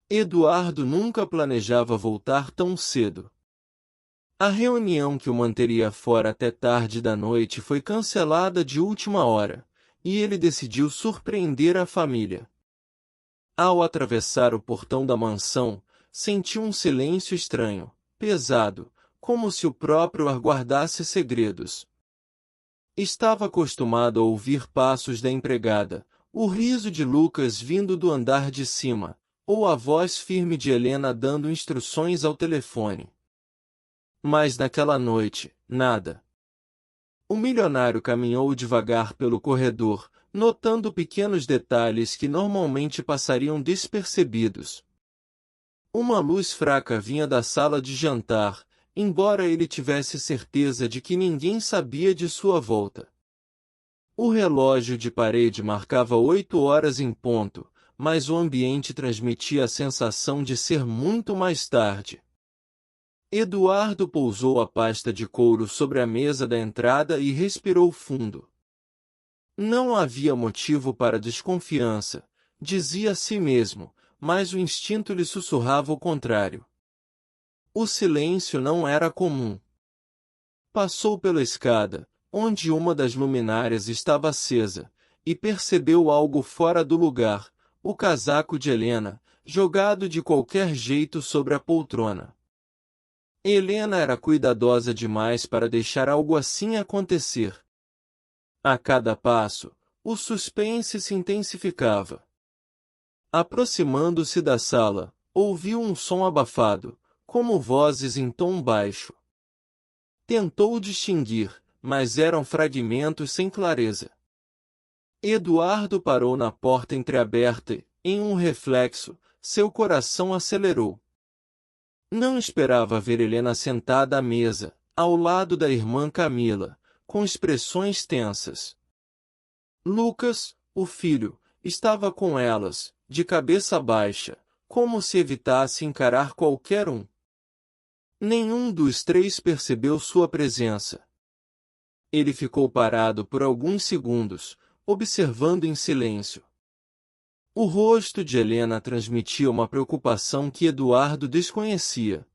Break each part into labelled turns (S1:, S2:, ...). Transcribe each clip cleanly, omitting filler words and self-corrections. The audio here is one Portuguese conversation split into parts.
S1: Eduardo nunca planejava voltar tão cedo. A reunião que o manteria fora até tarde da noite foi cancelada de última hora, e ele decidiu surpreender a família. Ao atravessar o portão da mansão, sentiu um silêncio estranho, pesado, como se o próprio ar guardasse segredos. Estava acostumado a ouvir passos da empregada, o riso de Lucas vindo do andar de cima, ou a voz firme de Helena dando instruções ao telefone. Mas naquela noite, nada. O milionário caminhou devagar pelo corredor, notando pequenos detalhes que normalmente passariam despercebidos. Uma luz fraca vinha da sala de jantar, embora ele tivesse certeza de que ninguém sabia de sua volta. O relógio de parede marcava 8 horas em ponto, mas o ambiente transmitia a sensação de ser muito mais tarde. Eduardo pousou a pasta de couro sobre a mesa da entrada e respirou fundo. Não havia motivo para desconfiança, dizia a si mesmo, mas o instinto lhe sussurrava o contrário. O silêncio não era comum. Passou pela escada, onde uma das luminárias estava acesa, e percebeu algo fora do lugar, o casaco de Helena, jogado de qualquer jeito sobre a poltrona. Helena era cuidadosa demais para deixar algo assim acontecer. A cada passo, o suspense se intensificava. Aproximando-se da sala, ouviu um som abafado, como vozes em tom baixo. Tentou distinguir, mas eram fragmentos sem clareza. Eduardo parou na porta entreaberta e, em um reflexo, seu coração acelerou. Não esperava ver Helena sentada à mesa, ao lado da irmã Camila, com expressões tensas. Lucas, o filho, estava com elas, de cabeça baixa, como se evitasse encarar qualquer um. Nenhum dos três percebeu sua presença. Ele ficou parado por alguns segundos, observando em silêncio. O rosto de Helena transmitia uma preocupação que Eduardo desconhecia.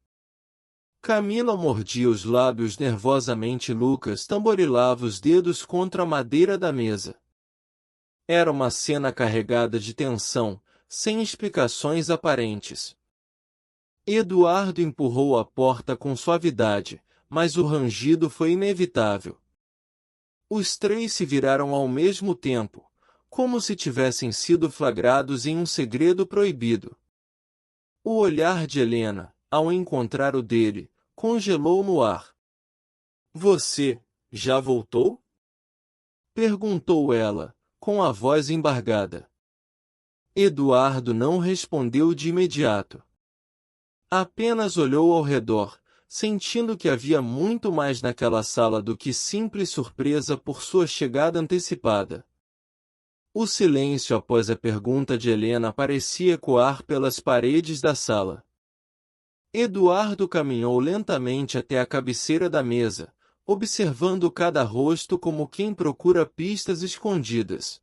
S1: Camila mordia os lábios nervosamente. Lucas tamborilava os dedos contra a madeira da mesa. Era uma cena carregada de tensão, sem explicações aparentes. Eduardo empurrou a porta com suavidade, mas o rangido foi inevitável. Os três se viraram ao mesmo tempo, como se tivessem sido flagrados em um segredo proibido. O olhar de Helena, ao encontrar o dele, congelou no ar. "Você, já voltou?" perguntou ela, com a voz embargada. Eduardo não respondeu de imediato. Apenas olhou ao redor, sentindo que havia muito mais naquela sala do que simples surpresa por sua chegada antecipada. O silêncio após a pergunta de Helena parecia ecoar pelas paredes da sala. Eduardo caminhou lentamente até a cabeceira da mesa, observando cada rosto como quem procura pistas escondidas.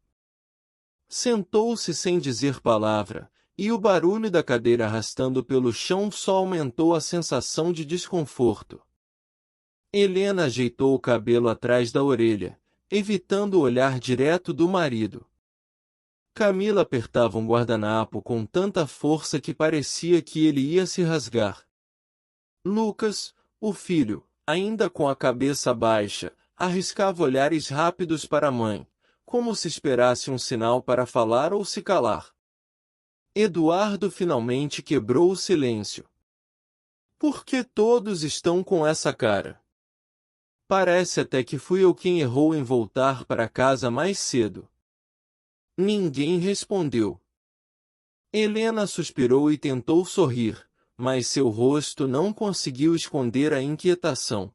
S1: Sentou-se sem dizer palavra, e o barulho da cadeira arrastando pelo chão só aumentou a sensação de desconforto. Helena ajeitou o cabelo atrás da orelha, evitando o olhar direto do marido. Camila apertava um guardanapo com tanta força que parecia que ele ia se rasgar. Lucas, o filho, ainda com a cabeça baixa, arriscava olhares rápidos para a mãe, como se esperasse um sinal para falar ou se calar. Eduardo finalmente quebrou o silêncio. "Por que todos estão com essa cara? Parece até que fui eu quem errou em voltar para casa mais cedo." Ninguém respondeu. Helena suspirou e tentou sorrir, mas seu rosto não conseguiu esconder a inquietação.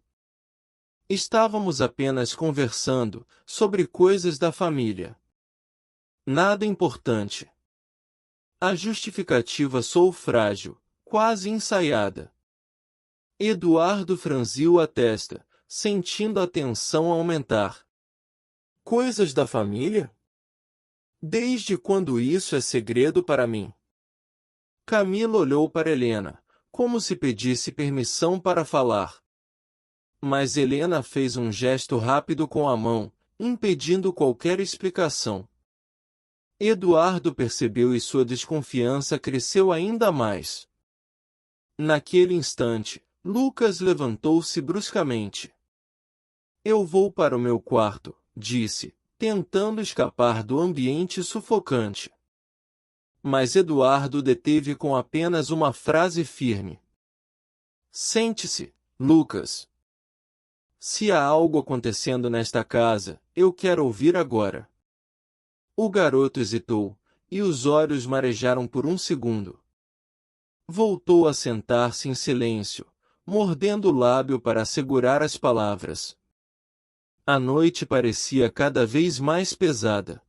S1: "Estávamos apenas conversando sobre coisas da família. Nada importante." A justificativa soou frágil, quase ensaiada. Eduardo franziu a testa, sentindo a tensão aumentar. "Coisas da família? Desde quando isso é segredo para mim?" Camila olhou para Helena, como se pedisse permissão para falar. Mas Helena fez um gesto rápido com a mão, impedindo qualquer explicação. Eduardo percebeu e sua desconfiança cresceu ainda mais. Naquele instante, Lucas levantou-se bruscamente. Eu vou para o meu quarto, disse, tentando escapar do ambiente sufocante. Mas Eduardo deteve com apenas uma frase firme. Sente-se, Lucas. Se há algo acontecendo nesta casa, eu quero ouvir agora. O garoto hesitou, e os olhos marejaram por um segundo. Voltou a sentar-se em silêncio, mordendo o lábio para segurar as palavras. A noite parecia cada vez mais pesada.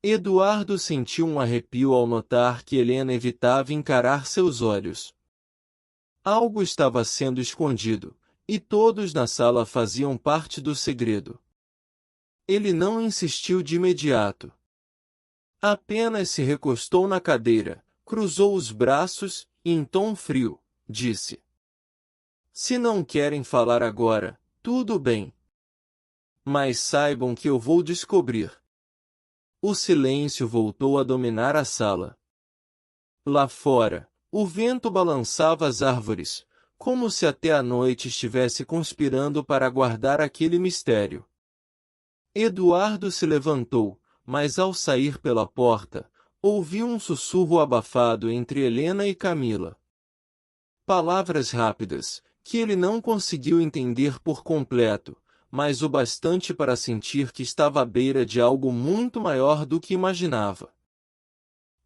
S1: Eduardo sentiu um arrepio ao notar que Helena evitava encarar seus olhos. Algo estava sendo escondido, e todos na sala faziam parte do segredo. Ele não insistiu de imediato. Apenas se recostou na cadeira, cruzou os braços e, em tom frio, disse: Se não querem falar agora, tudo bem. Mas saibam que eu vou descobrir. O silêncio voltou a dominar a sala. Lá fora, o vento balançava as árvores, como se até a noite estivesse conspirando para guardar aquele mistério. Eduardo se levantou, mas ao sair pela porta, ouviu um sussurro abafado entre Helena e Camila. Palavras rápidas, que ele não conseguiu entender por completo, mas o bastante para sentir que estava à beira de algo muito maior do que imaginava.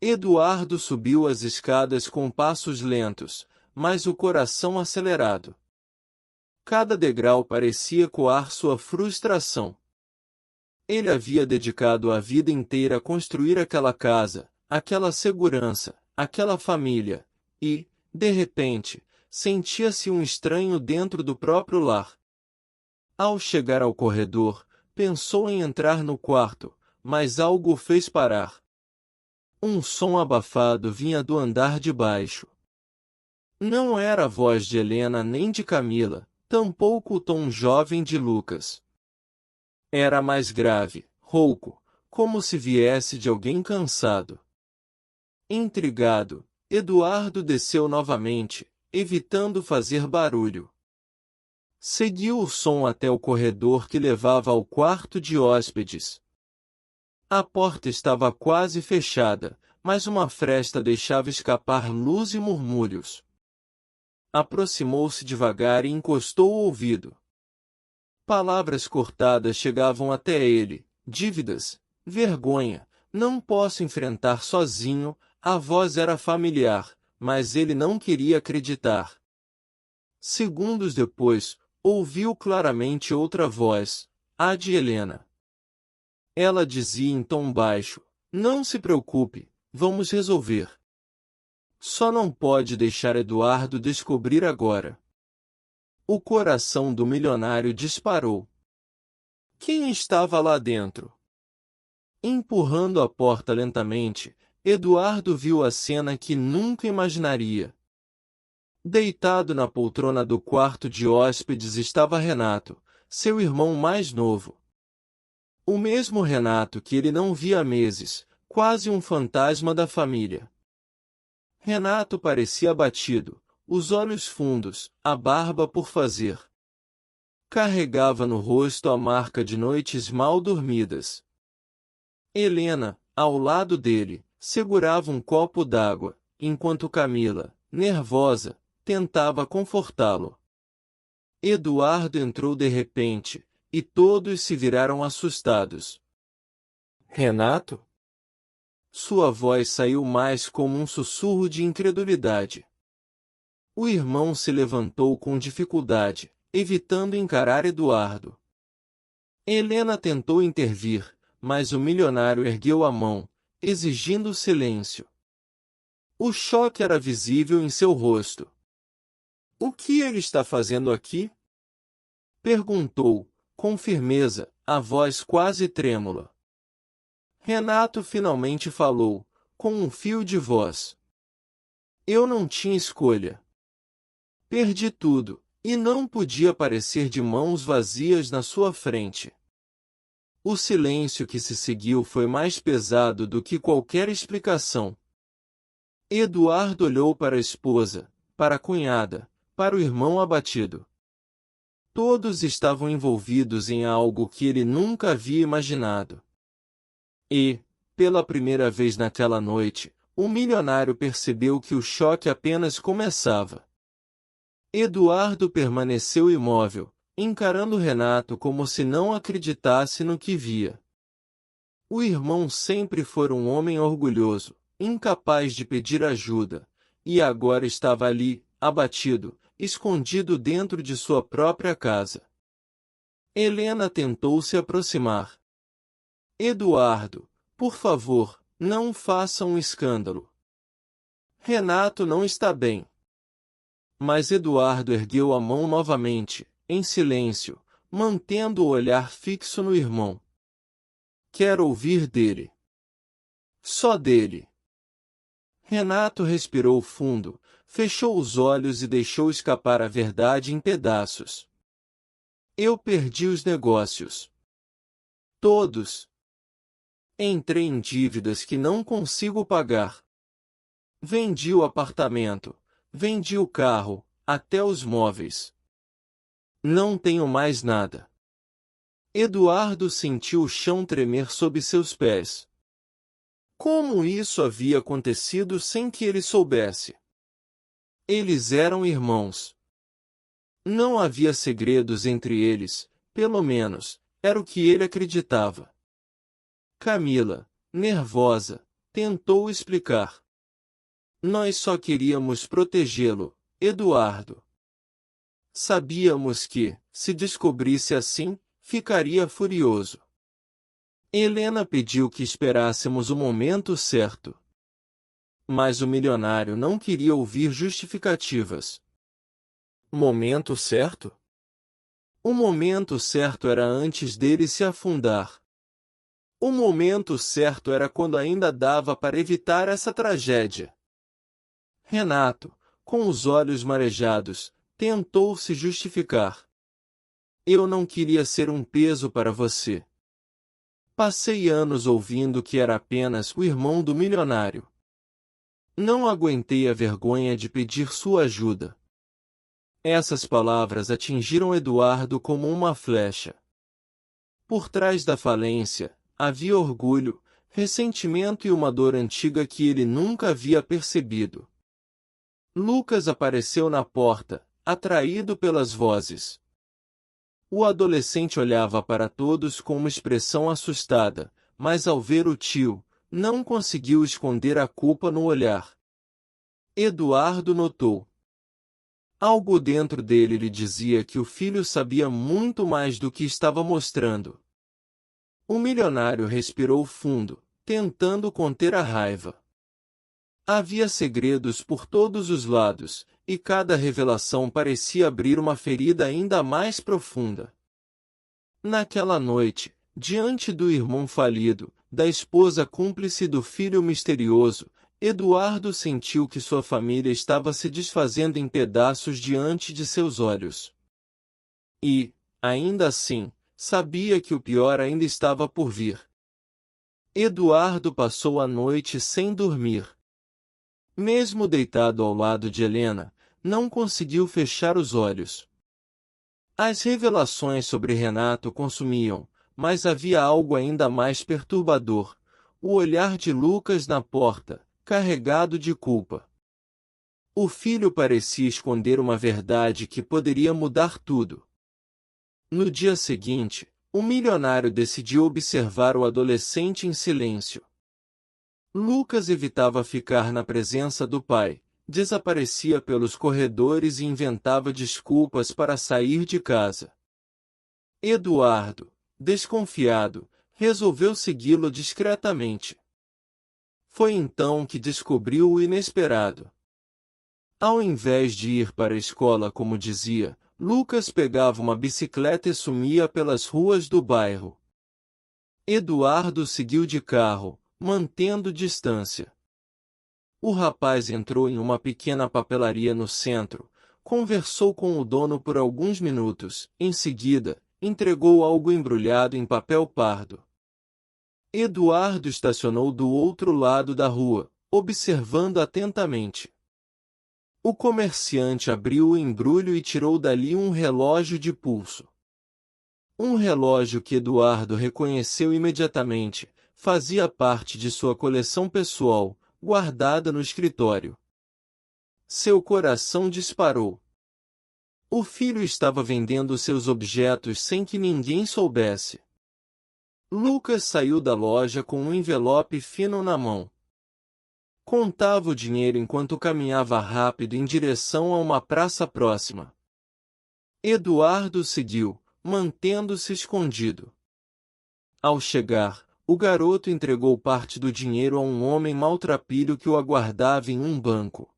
S1: Eduardo subiu as escadas com passos lentos, mas o coração acelerado. Cada degrau parecia coar sua frustração. Ele havia dedicado a vida inteira a construir aquela casa, aquela segurança, aquela família, e, de repente, sentia-se um estranho dentro do próprio lar. Ao chegar ao corredor, pensou em entrar no quarto, mas algo o fez parar. Um som abafado vinha do andar de baixo. Não era a voz de Helena nem de Camila, tampouco o tom jovem de Lucas. Era mais grave, rouco, como se viesse de alguém cansado. Intrigado, Eduardo desceu novamente, evitando fazer barulho. Seguiu o som até o corredor que levava ao quarto de hóspedes. A porta estava quase fechada, mas uma fresta deixava escapar luz e murmúrios. Aproximou-se devagar e encostou o ouvido. Palavras cortadas chegavam até ele, dívidas, vergonha, não posso enfrentar sozinho, a voz era familiar, mas ele não queria acreditar. Segundos depois, ouviu claramente outra voz, a de Helena. Ela dizia em tom baixo: Não se preocupe, vamos resolver. Só não pode deixar Eduardo descobrir agora. O coração do milionário disparou. Quem estava lá dentro? Empurrando a porta lentamente, Eduardo viu a cena que nunca imaginaria. Deitado na poltrona do quarto de hóspedes estava Renato, seu irmão mais novo. O mesmo Renato que ele não via há meses, quase um fantasma da família. Renato parecia abatido, os olhos fundos, a barba por fazer. Carregava no rosto a marca de noites mal dormidas. Helena, ao lado dele, segurava um copo d'água, enquanto Camila, nervosa, tentava confortá-lo. Eduardo entrou de repente, e todos se viraram assustados. Renato? Sua voz saiu mais como um sussurro de incredulidade. O irmão se levantou com dificuldade, evitando encarar Eduardo. Helena tentou intervir, mas o milionário ergueu a mão, exigindo silêncio. O choque era visível em seu rosto. O que ele está fazendo aqui? Perguntou, com firmeza, a voz quase trêmula. Renato finalmente falou, com um fio de voz. Eu não tinha escolha. Perdi tudo, e não podia aparecer de mãos vazias na sua frente. O silêncio que se seguiu foi mais pesado do que qualquer explicação. Eduardo olhou para a esposa, para a cunhada, para o irmão abatido. Todos estavam envolvidos em algo que ele nunca havia imaginado. E, pela primeira vez naquela noite, o milionário percebeu que o choque apenas começava. Eduardo permaneceu imóvel, encarando Renato como se não acreditasse no que via. O irmão sempre fora um homem orgulhoso, incapaz de pedir ajuda, e agora estava ali, abatido, escondido dentro de sua própria casa. Helena tentou se aproximar. Eduardo, por favor, não faça um escândalo. Renato não está bem. Mas Eduardo ergueu a mão novamente, em silêncio, mantendo o olhar fixo no irmão. Quero ouvir dele. Só dele. Renato respirou fundo, fechou os olhos e deixou escapar a verdade em pedaços. Eu perdi os negócios. Todos. Entrei em dívidas que não consigo pagar. Vendi o apartamento, vendi o carro, até os móveis. Não tenho mais nada. Eduardo sentiu o chão tremer sob seus pés. Como isso havia acontecido sem que ele soubesse? Eles eram irmãos. Não havia segredos entre eles, pelo menos, era o que ele acreditava. Camila, nervosa, tentou explicar. Nós só queríamos protegê-lo, Eduardo. Sabíamos que, se descobrisse assim, ficaria furioso. Helena pediu que esperássemos o momento certo. Mas o milionário não queria ouvir justificativas. Momento certo? O momento certo era antes dele se afundar. O momento certo era quando ainda dava para evitar essa tragédia. Renato, com os olhos marejados, tentou se justificar. Eu não queria ser um peso para você. Passei anos ouvindo que era apenas o irmão do milionário. Não aguentei a vergonha de pedir sua ajuda. Essas palavras atingiram Eduardo como uma flecha. Por trás da falência, havia orgulho, ressentimento e uma dor antiga que ele nunca havia percebido. Lucas apareceu na porta, atraído pelas vozes. O adolescente olhava para todos com uma expressão assustada, mas ao ver o tio, não conseguiu esconder a culpa no olhar. Eduardo notou. Algo dentro dele lhe dizia que o filho sabia muito mais do que estava mostrando. O milionário respirou fundo, tentando conter a raiva. Havia segredos por todos os lados, e cada revelação parecia abrir uma ferida ainda mais profunda. Naquela noite, diante do irmão falido, da esposa cúmplice e do filho misterioso, Eduardo sentiu que sua família estava se desfazendo em pedaços diante de seus olhos. E, ainda assim, sabia que o pior ainda estava por vir. Eduardo passou a noite sem dormir. Mesmo deitado ao lado de Helena, não conseguiu fechar os olhos. As revelações sobre Renato consumiam, mas havia algo ainda mais perturbador: o olhar de Lucas na porta, carregado de culpa. O filho parecia esconder uma verdade que poderia mudar tudo. No dia seguinte, o milionário decidiu observar o adolescente em silêncio. Lucas evitava ficar na presença do pai, desaparecia pelos corredores e inventava desculpas para sair de casa. Eduardo, desconfiado, resolveu segui-lo discretamente. Foi então que descobriu o inesperado. Ao invés de ir para a escola como dizia, Lucas pegava uma bicicleta e sumia pelas ruas do bairro. Eduardo seguiu de carro, mantendo distância. O rapaz entrou em uma pequena papelaria no centro, conversou com o dono por alguns minutos, em seguida, entregou algo embrulhado em papel pardo. Eduardo estacionou do outro lado da rua, observando atentamente. O comerciante abriu o embrulho e tirou dali um relógio de pulso. Um relógio que Eduardo reconheceu imediatamente, fazia parte de sua coleção pessoal, guardada no escritório. Seu coração disparou. O filho estava vendendo seus objetos sem que ninguém soubesse. Lucas saiu da loja com um envelope fino na mão. Contava o dinheiro enquanto caminhava rápido em direção a uma praça próxima. Eduardo seguiu, mantendo-se escondido. Ao chegar, o garoto entregou parte do dinheiro a um homem maltrapilho que o aguardava em um banco.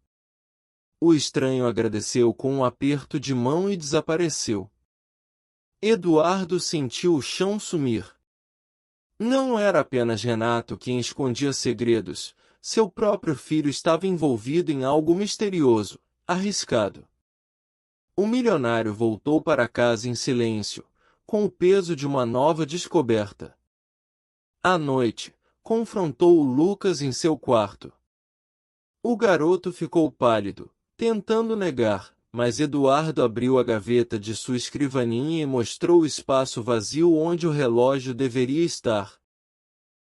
S1: O estranho agradeceu com um aperto de mão e desapareceu. Eduardo sentiu o chão sumir. Não era apenas Renato quem escondia segredos, seu próprio filho estava envolvido em algo misterioso, arriscado. O milionário voltou para casa em silêncio, com o peso de uma nova descoberta. À noite, confrontou o Lucas em seu quarto. O garoto ficou pálido, tentando negar, mas Eduardo abriu a gaveta de sua escrivaninha e mostrou o espaço vazio onde o relógio deveria estar.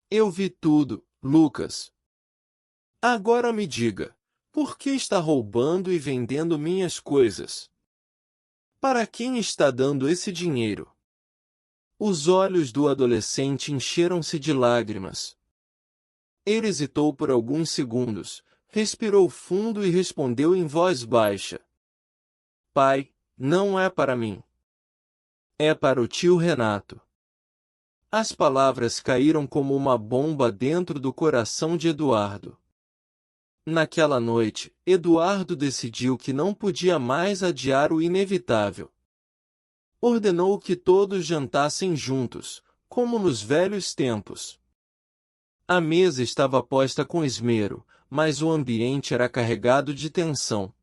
S1: Eu vi tudo, Lucas. Agora me diga, por que está roubando e vendendo minhas coisas? Para quem está dando esse dinheiro? Os olhos do adolescente encheram-se de lágrimas. Ele hesitou por alguns segundos, respirou fundo e respondeu em voz baixa. Pai, não é para mim. É para o tio Renato. As palavras caíram como uma bomba dentro do coração de Eduardo. Naquela noite, Eduardo decidiu que não podia mais adiar o inevitável. Ordenou que todos jantassem juntos, como nos velhos tempos. A mesa estava posta com esmero, mas o ambiente era carregado de tensão.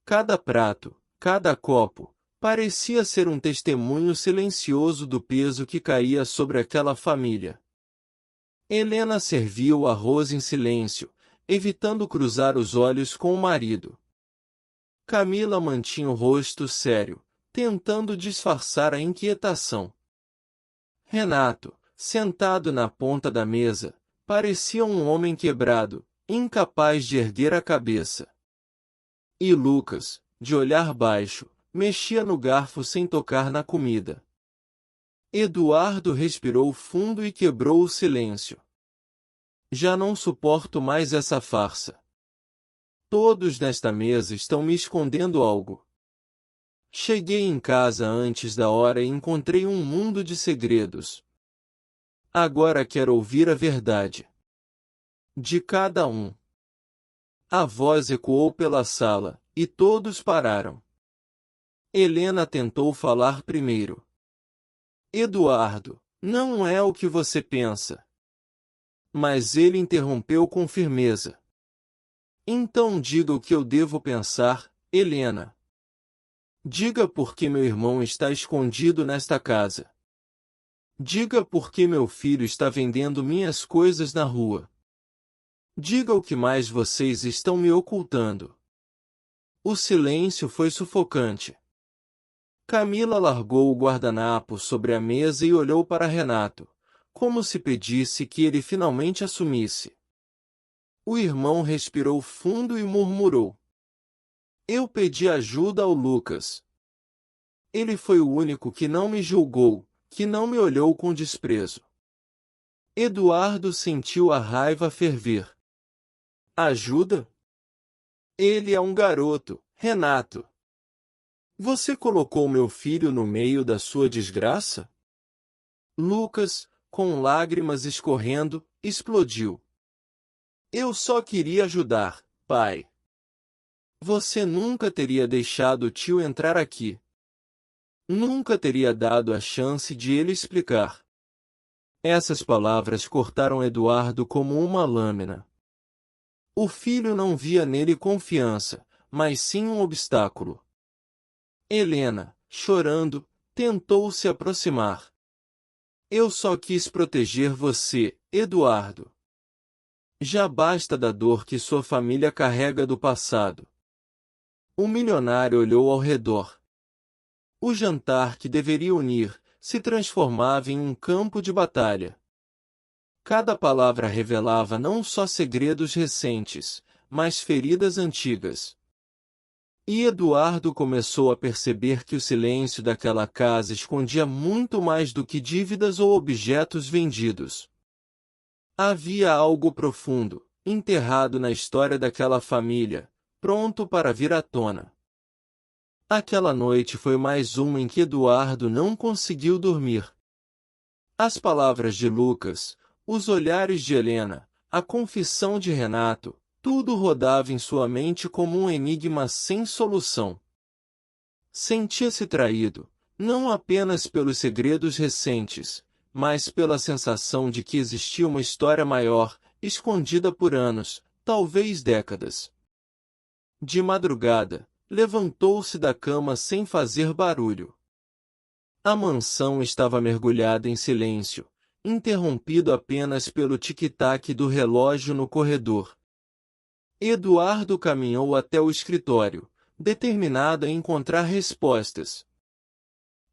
S1: Cada prato, cada copo, parecia ser um testemunho silencioso do peso que caía sobre aquela família. Helena servia o arroz em silêncio, evitando cruzar os olhos com o marido. Camila mantinha o rosto sério, tentando disfarçar a inquietação. Renato, sentado na ponta da mesa, parecia um homem quebrado, incapaz de erguer a cabeça. E Lucas, de olhar baixo, mexia no garfo sem tocar na comida. Eduardo respirou fundo e quebrou o silêncio. Já não suporto mais essa farsa. Todos nesta mesa estão me escondendo algo. Cheguei em casa antes da hora e encontrei um mundo de segredos. Agora quero ouvir a verdade. De cada um. A voz ecoou pela sala, e todos pararam. Helena tentou falar primeiro. Eduardo, não é o que você pensa. Mas ele interrompeu com firmeza. Então diga o que eu devo pensar, Helena. Diga por que meu irmão está escondido nesta casa. Diga por que meu filho está vendendo minhas coisas na rua. Diga o que mais vocês estão me ocultando. O silêncio foi sufocante. Camila largou o guardanapo sobre a mesa e olhou para Renato, como se pedisse que ele finalmente assumisse. O irmão respirou fundo e murmurou. Eu pedi ajuda ao Lucas. Ele foi o único que não me julgou, que não me olhou com desprezo. Eduardo sentiu a raiva ferver. Ajuda? Ele é um garoto, Renato. Você colocou meu filho no meio da sua desgraça? Lucas, com lágrimas escorrendo, explodiu. Eu só queria ajudar, pai. Você nunca teria deixado o tio entrar aqui. Nunca teria dado a chance de ele explicar. Essas palavras cortaram Eduardo como uma lâmina. O filho não via nele confiança, mas sim um obstáculo. Helena, chorando, tentou se aproximar. Eu só quis proteger você, Eduardo. Já basta da dor que sua família carrega do passado. O milionário olhou ao redor. O jantar que deveria unir se transformava em um campo de batalha. Cada palavra revelava não só segredos recentes, mas feridas antigas. E Eduardo começou a perceber que o silêncio daquela casa escondia muito mais do que dívidas ou objetos vendidos. Havia algo profundo, enterrado na história daquela família, pronto para vir à tona. Aquela noite foi mais uma em que Eduardo não conseguiu dormir. As palavras de Lucas, os olhares de Helena, a confissão de Renato, tudo rodava em sua mente como um enigma sem solução. Sentia-se traído, não apenas pelos segredos recentes, mas pela sensação de que existia uma história maior, escondida por anos, talvez décadas. De madrugada, levantou-se da cama sem fazer barulho. A mansão estava mergulhada em silêncio, interrompido apenas pelo tic-tac do relógio no corredor. Eduardo caminhou até o escritório, determinado a encontrar respostas.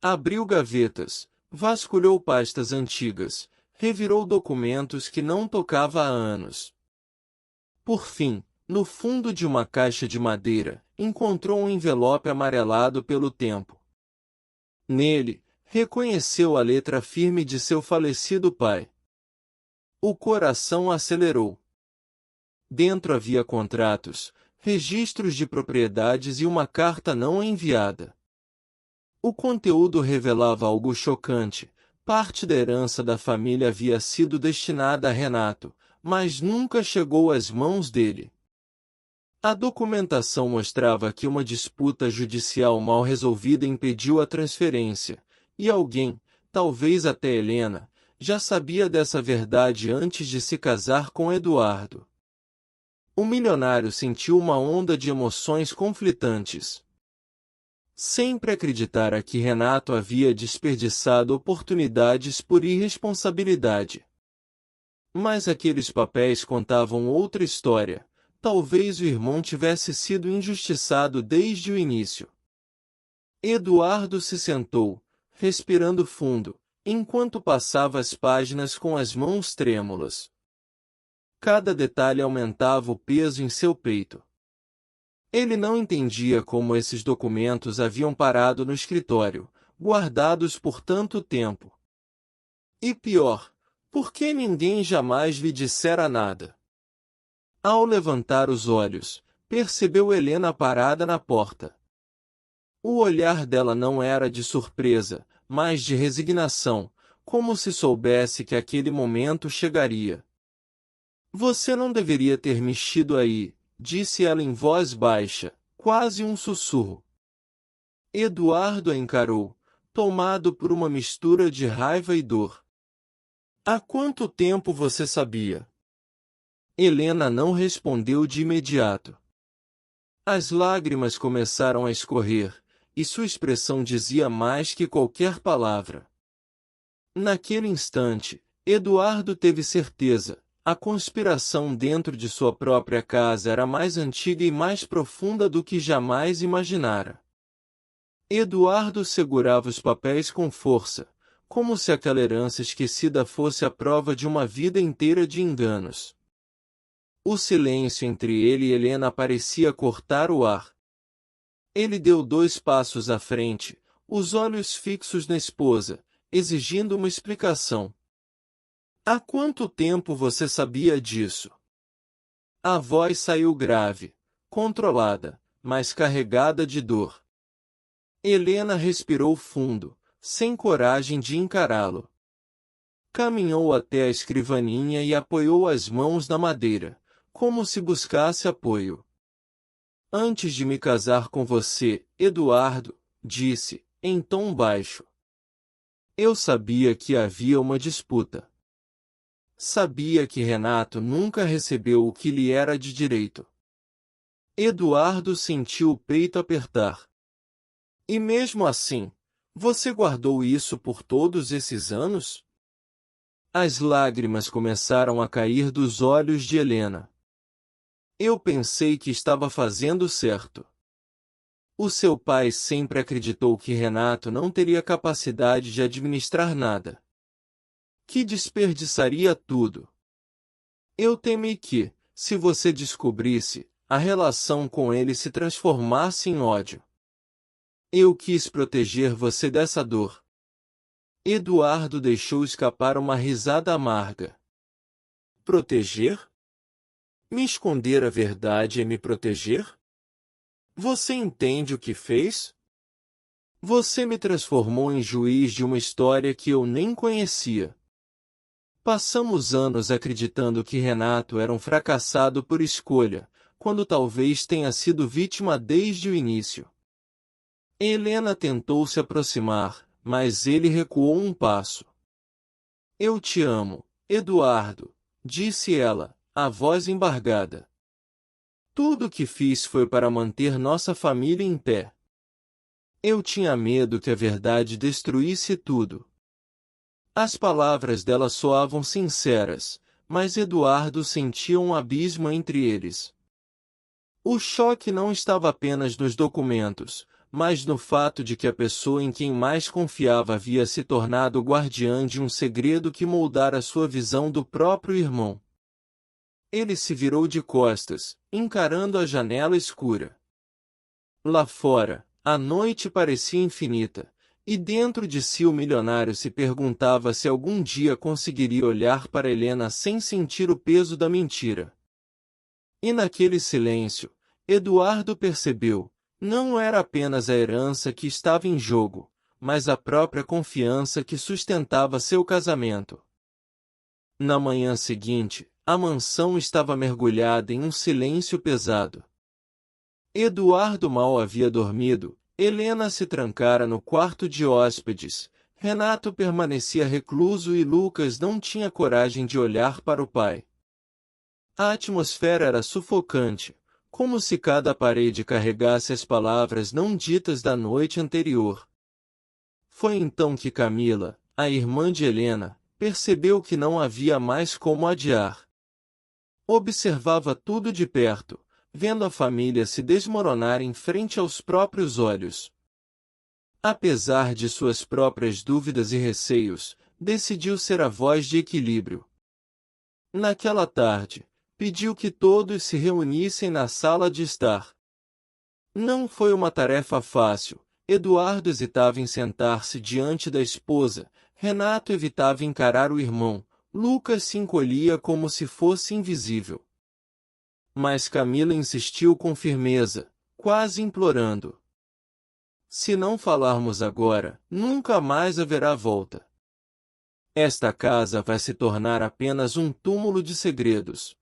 S1: Abriu gavetas, vasculhou pastas antigas, revirou documentos que não tocava há anos. Por fim, no fundo de uma caixa de madeira, encontrou um envelope amarelado pelo tempo. Nele, reconheceu a letra firme de seu falecido pai. O coração acelerou. Dentro havia contratos, registros de propriedades e uma carta não enviada. O conteúdo revelava algo chocante. Parte da herança da família havia sido destinada a Renato, mas nunca chegou às mãos dele. A documentação mostrava que uma disputa judicial mal resolvida impediu a transferência, e alguém, talvez até Helena, já sabia dessa verdade antes de se casar com Eduardo. O milionário sentiu uma onda de emoções conflitantes. Sempre acreditara que Renato havia desperdiçado oportunidades por irresponsabilidade. Mas aqueles papéis contavam outra história. Talvez o irmão tivesse sido injustiçado desde o início. Eduardo se sentou, respirando fundo, enquanto passava as páginas com as mãos trêmulas. Cada detalhe aumentava o peso em seu peito. Ele não entendia como esses documentos haviam parado no escritório, guardados por tanto tempo. E pior, por que ninguém jamais lhe dissera nada? Ao levantar os olhos, percebeu Helena parada na porta. O olhar dela não era de surpresa, mas de resignação, como se soubesse que aquele momento chegaria. Você não deveria ter mexido aí, disse ela em voz baixa, quase um sussurro. Eduardo a encarou, tomado por uma mistura de raiva e dor. Há quanto tempo você sabia? Helena não respondeu de imediato. As lágrimas começaram a escorrer, e sua expressão dizia mais que qualquer palavra. Naquele instante, Eduardo teve certeza. A conspiração dentro de sua própria casa era mais antiga e mais profunda do que jamais imaginara. Eduardo segurava os papéis com força, como se aquela herança esquecida fosse a prova de uma vida inteira de enganos. O silêncio entre ele e Helena parecia cortar o ar. Ele deu 2 passos à frente, os olhos fixos na esposa, exigindo uma explicação. Há quanto tempo você sabia disso? A voz saiu grave, controlada, mas carregada de dor. Helena respirou fundo, sem coragem de encará-lo. Caminhou até a escrivaninha e apoiou as mãos na madeira, como se buscasse apoio. Antes de me casar com você, Eduardo, disse, em tom baixo. Eu sabia que havia uma disputa. Sabia que Renato nunca recebeu o que lhe era de direito. Eduardo sentiu o peito apertar. E mesmo assim, você guardou isso por todos esses anos? As lágrimas começaram a cair dos olhos de Helena. Eu pensei que estava fazendo certo. O seu pai sempre acreditou que Renato não teria capacidade de administrar nada. Que desperdiçaria tudo. Eu temi que, se você descobrisse, a relação com ele se transformasse em ódio. Eu quis proteger você dessa dor. Eduardo deixou escapar uma risada amarga. Proteger? Me esconder a verdade é me proteger? Você entende o que fez? Você me transformou em juiz de uma história que eu nem conhecia. Passamos anos acreditando que Renato era um fracassado por escolha, quando talvez tenha sido vítima desde o início. Helena tentou se aproximar, mas ele recuou um passo. Eu te amo, Eduardo, disse ela, a voz embargada. Tudo o que fiz foi para manter nossa família em pé. Eu tinha medo que a verdade destruísse tudo. As palavras dela soavam sinceras, mas Eduardo sentia um abismo entre eles. O choque não estava apenas nos documentos, mas no fato de que a pessoa em quem mais confiava havia se tornado guardiã de um segredo que moldara sua visão do próprio irmão. Ele se virou de costas, encarando a janela escura. Lá fora, a noite parecia infinita, e dentro de si o milionário se perguntava se algum dia conseguiria olhar para Helena sem sentir o peso da mentira. E naquele silêncio, Eduardo percebeu, não era apenas a herança que estava em jogo, mas a própria confiança que sustentava seu casamento. Na manhã seguinte, a mansão estava mergulhada em um silêncio pesado. Eduardo mal havia dormido, Helena se trancara no quarto de hóspedes, Renato permanecia recluso e Lucas não tinha coragem de olhar para o pai. A atmosfera era sufocante, como se cada parede carregasse as palavras não ditas da noite anterior. Foi então que Camila, a irmã de Helena, percebeu que não havia mais como adiar. Observava tudo de perto, vendo a família se desmoronar em frente aos próprios olhos. Apesar de suas próprias dúvidas e receios, decidiu ser a voz de equilíbrio. Naquela tarde, pediu que todos se reunissem na sala de estar. Não foi uma tarefa fácil. Eduardo hesitava em sentar-se diante da esposa, Renato evitava encarar o irmão, Lucas se encolhia como se fosse invisível. Mas Camila insistiu com firmeza, quase implorando. Se não falarmos agora, nunca mais haverá volta. Esta casa vai se tornar apenas um túmulo de segredos.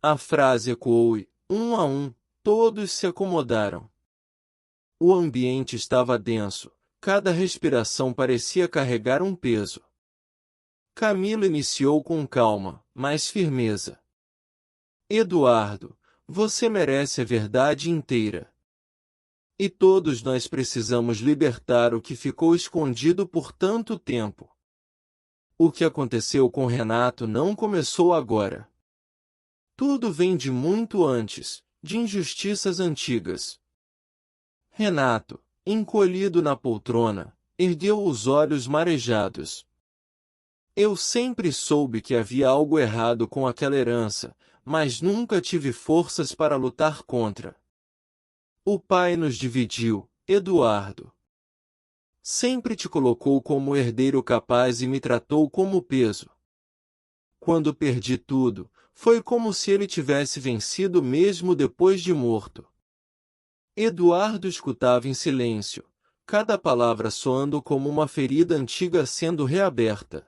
S1: A frase ecoou e, um a um, todos se acomodaram. O ambiente estava denso, cada respiração parecia carregar um peso. Camila iniciou com calma, mas firmeza. Eduardo, você merece a verdade inteira. E todos nós precisamos libertar o que ficou escondido por tanto tempo. O que aconteceu com Renato não começou agora. Tudo vem de muito antes, de injustiças antigas. Renato, encolhido na poltrona, ergueu os olhos marejados. Eu sempre soube que havia algo errado com aquela herança, mas nunca tive forças para lutar contra. O pai nos dividiu, Eduardo. Sempre te colocou como herdeiro capaz e me tratou como peso. Quando perdi tudo, foi como se ele tivesse vencido mesmo depois de morto. Eduardo escutava em silêncio, cada palavra soando como uma ferida antiga sendo reaberta.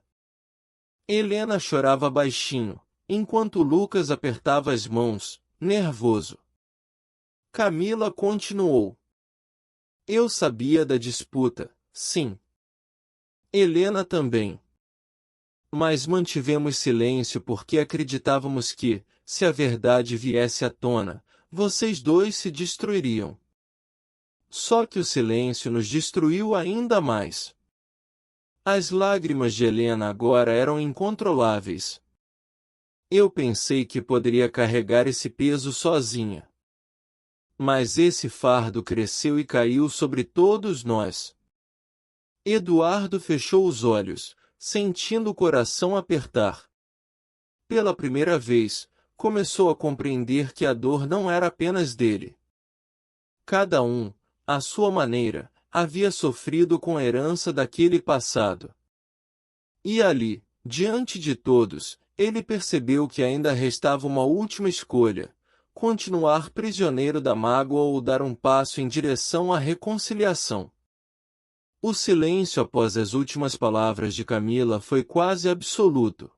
S1: Helena chorava baixinho, enquanto Lucas apertava as mãos, nervoso. Camila continuou. Eu sabia da disputa, sim. Helena também. Mas mantivemos silêncio porque acreditávamos que, se a verdade viesse à tona, vocês dois se destruiriam. Só que o silêncio nos destruiu ainda mais. As lágrimas de Helena agora eram incontroláveis. Eu pensei que poderia carregar esse peso sozinha. Mas esse fardo cresceu e caiu sobre todos nós. Eduardo fechou os olhos, sentindo o coração apertar. Pela primeira vez, começou a compreender que a dor não era apenas dele. Cada um, à sua maneira, havia sofrido com a herança daquele passado. E ali, diante de todos, ele percebeu que ainda restava uma última escolha: continuar prisioneiro da mágoa ou dar um passo em direção à reconciliação. O silêncio após as últimas palavras de Camila foi quase absoluto.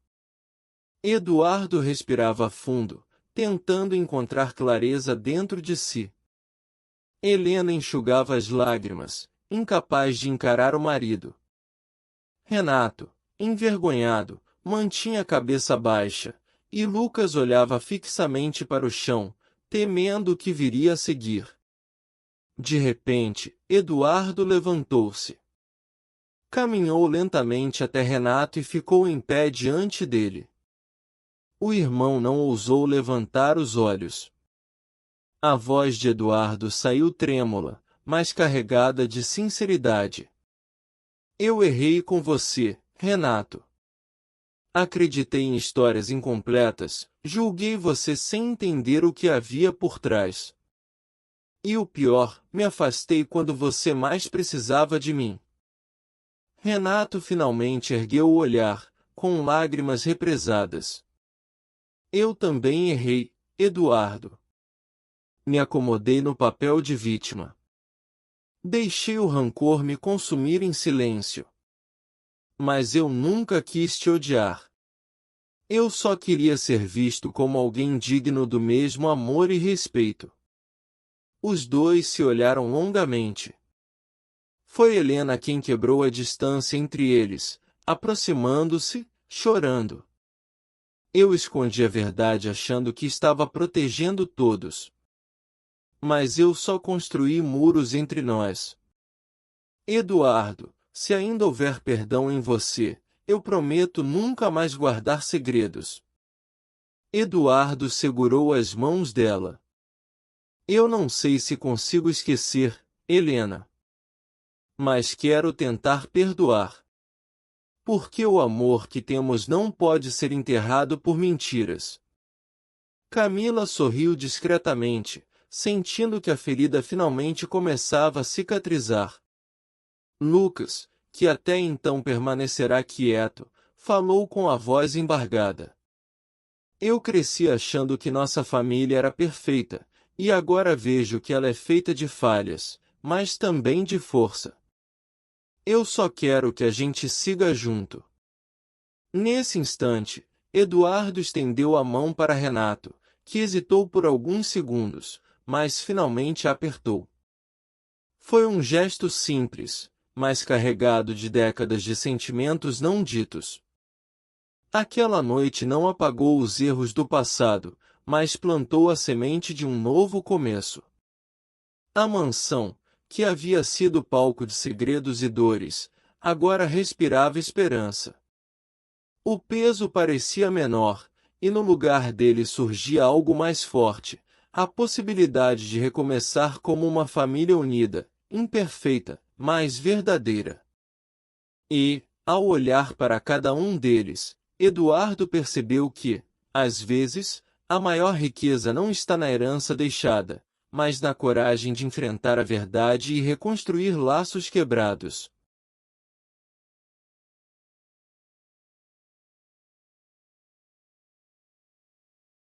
S1: Eduardo respirava fundo, tentando encontrar clareza dentro de si. Helena enxugava as lágrimas, incapaz de encarar o marido. Renato, envergonhado, mantinha a cabeça baixa, e Lucas olhava fixamente para o chão, temendo o que viria a seguir. De repente, Eduardo levantou-se. Caminhou lentamente até Renato e ficou em pé diante dele. O irmão não ousou levantar os olhos. A voz de Eduardo saiu trêmula, mas carregada de sinceridade. Eu errei com você, Renato. Acreditei em histórias incompletas, julguei você sem entender o que havia por trás. E o pior, me afastei quando você mais precisava de mim. Renato finalmente ergueu o olhar, com lágrimas represadas. Eu também errei, Eduardo. Me acomodei no papel de vítima. Deixei o rancor me consumir em silêncio. Mas eu nunca quis te odiar. Eu só queria ser visto como alguém digno do mesmo amor e respeito. Os dois se olharam longamente. Foi Helena quem quebrou a distância entre eles, aproximando-se, chorando. Eu escondi a verdade achando que estava protegendo todos. Mas eu só construí muros entre nós. Eduardo, se ainda houver perdão em você, eu prometo nunca mais guardar segredos. Eduardo segurou as mãos dela. Eu não sei se consigo esquecer, Helena. Mas quero tentar perdoar. Porque o amor que temos não pode ser enterrado por mentiras. Camila sorriu discretamente, sentindo que a ferida finalmente começava a cicatrizar. Lucas, que até então permanecerá quieto, falou com a voz embargada. Eu cresci achando que nossa família era perfeita, e agora vejo que ela é feita de falhas, mas também de força. Eu só quero que a gente siga junto. Nesse instante, Eduardo estendeu a mão para Renato, que hesitou por alguns segundos, mas finalmente a apertou. Foi um gesto simples, mas carregado de décadas de sentimentos não ditos. Aquela noite não apagou os erros do passado, mas plantou a semente de um novo começo. A mansão, que havia sido palco de segredos e dores, agora respirava esperança. O peso parecia menor, e no lugar dele surgia algo mais forte, a possibilidade de recomeçar como uma família unida, imperfeita, mas verdadeira. E, ao olhar para cada um deles, Eduardo percebeu que, às vezes, a maior riqueza não está na herança deixada, mas na coragem de enfrentar a verdade e reconstruir laços quebrados.